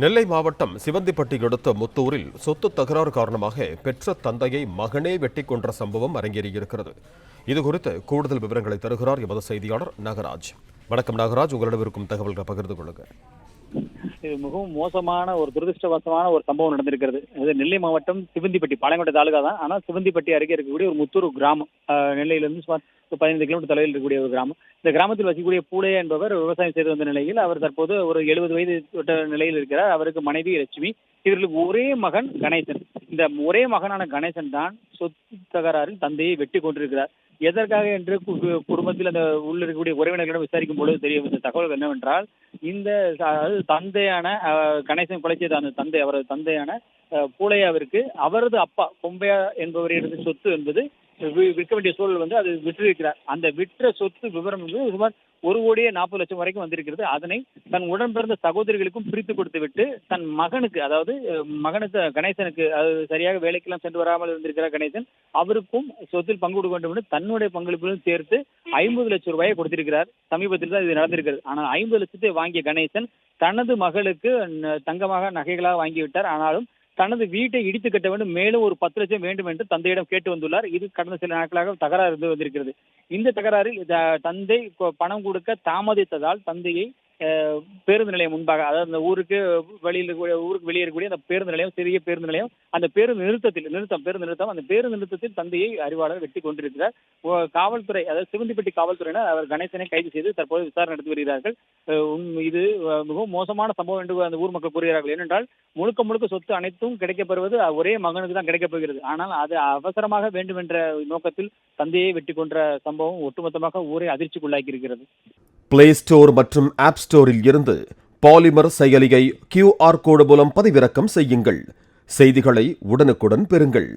நெல்லை மாவட்டம் சிவந்திப்பட்டி அடுத்த முத்தூரில் சொத்து தகராறு காரணமாக பெற்ற தந்தையை மகனே வெட்டி கொன்ற சம்பவம் அரங்கேறியிருக்கிறது. இதுகுறித்து கூடுதல் விவரங்களை தருகிறார் எமது செய்தியாளர் நாகராஜ். வணக்கம் நாகராஜ், உங்களிடம் இருக்கும் தகவல்களை பகிர்ந்து கொள்ளுங்கள். இது மிகவும் மோசமான ஒரு துரதிருஷ்டவசமான ஒரு சம்பவம் நடந்திருக்கிறது. அது நெல்லை மாவட்டம் சிவந்திப்பட்டி, பாளையங்கோட்டை தாலுகா தான். ஆனால் சிவந்திப்பட்டி அருகே இருக்கக்கூடிய ஒரு முத்தூர் கிராமம். நெல்லையிலிருந்து சுமார் 15 கிலோமீட்டர் தொலைவில் இருக்கக்கூடிய ஒரு கிராமம். இந்த கிராமத்தில் வசிக்கக்கூடிய பூலையா என்பவர் விவசாயம் செய்து வந்த நிலையில் அவர் தற்போது ஒரு 70 வயது தொட்ட நிலையில் இருக்கிறார். அவருக்கு மனைவி லட்சுமி, இவர்களுக்கு ஒரே மகன் கணேசன். இந்த ஒரே மகனான கணேசன் தான் சொத்து தகராறில் தந்தையை வெட்டி கொண்டிருக்கிறார். எதற்காக என்று குடும்பத்தில் அந்த உள்ள இருக்கக்கூடிய உறவினர்களிடம் விசாரிக்கும் பொழுது தெரிய வந்த தகவல் என்னவென்றால், இந்த தந்தையான கணேசன் கொலை செய்த அந்த தந்தை, அவரது தந்தையான பூலையாவிற்கு அவரது அப்பா கொம்பையா என்பவரிடத்து சொத்து என்பது விற்க வேண்டிய சூழல் வந்து அது விற்றிருக்கிறார். அந்த விற்ற சொத்து விவரம் வந்து சுமார் 1,40,00,000 வரைக்கும் வந்திருக்கிறது. அதனை தன் உடன் பிறந்த சகோதரிகளுக்கும் பிரித்து கொடுத்து விட்டு தன் மகனுக்கு, அதாவது மகனுக்கு கணேசனுக்கு, அது சரியாக வேலைக்கெல்லாம் சென்று வராமல் இருந்திருக்கிறார் கணேசன், அவருக்கும் சொத்தில் பங்கு கொடுக்க வேண்டும் என்று தன்னுடைய பங்களிப்பிலும் சேர்த்து 50,00,000 ரூபாயை கொடுத்திருக்கிறார். சமீபத்தில் தான் இது நடந்திருக்கிறது. ஆனால் 50,00,000 வாங்கிய கணேசன் தனது மகளுக்கு தங்கமாக நகைகளாக வாங்கிவிட்டார். ஆனாலும் தனது வீட்டை இடித்து கட்ட வேண்டும், மேலும் ஒரு 10 லட்சம் வேண்டும் என்று தந்தையிடம் கேட்டு வந்துள்ளார். இது கடந்த சில நாட்களாக தகராறு இருந்து வந்திருக்கிறது. இந்த தகராறில் தந்தை பணம் கொடுக்க தாமதித்ததால் தந்தையை பேருந்து நிலையம் முன்பாக, அதாவது அந்த ஊருக்கு வெளியே இருக்கக்கூடிய அந்த பேருந்து நிலையம், சிறிய பேருந்து நிலையம், அந்த பேருந்து நிறுத்தம், அந்த பேருந்து நிறுத்தத்தில் தந்தையை அறிவாளர் வெட்டி கொண்டிருக்கிறார். காவல்துறை, அதாவது சிவந்திப்பட்டி காவல்துறையினர் அவர் கணேசனை கைது செய்து தற்போது விசாரணை நடத்தி வருகிறார்கள். இது மிகவும் மோசமான சம்பவம் என்று அந்த ஊர் மக்கள் கூறுகிறார்கள். ஏனென்றால் முழுக்க முழுக்க சொத்து அனைத்தும் கிடைக்கப்பெறுவது ஒரே மகனுக்கு தான் கிடைக்கப் போகிறது. ஆனால் அது அவசரமாக வேண்டும் என்ற நோக்கத்தில் தந்தையை வெட்டி கொன்ற சம்பவம் ஒட்டுமொத்தமாக ஊரை அதிர்ச்சிக்குள்ளாக்கி இருக்கிறது. பிளே ஸ்டோர் மற்றும் ஆப் ஸ்டோரில் இருந்து பாலிமர் செயலியை QR கோடு மூலம் பதிவிறக்கம் செய்யுங்கள். செய்திகளை உடனுக்குடன் பெறுங்கள்.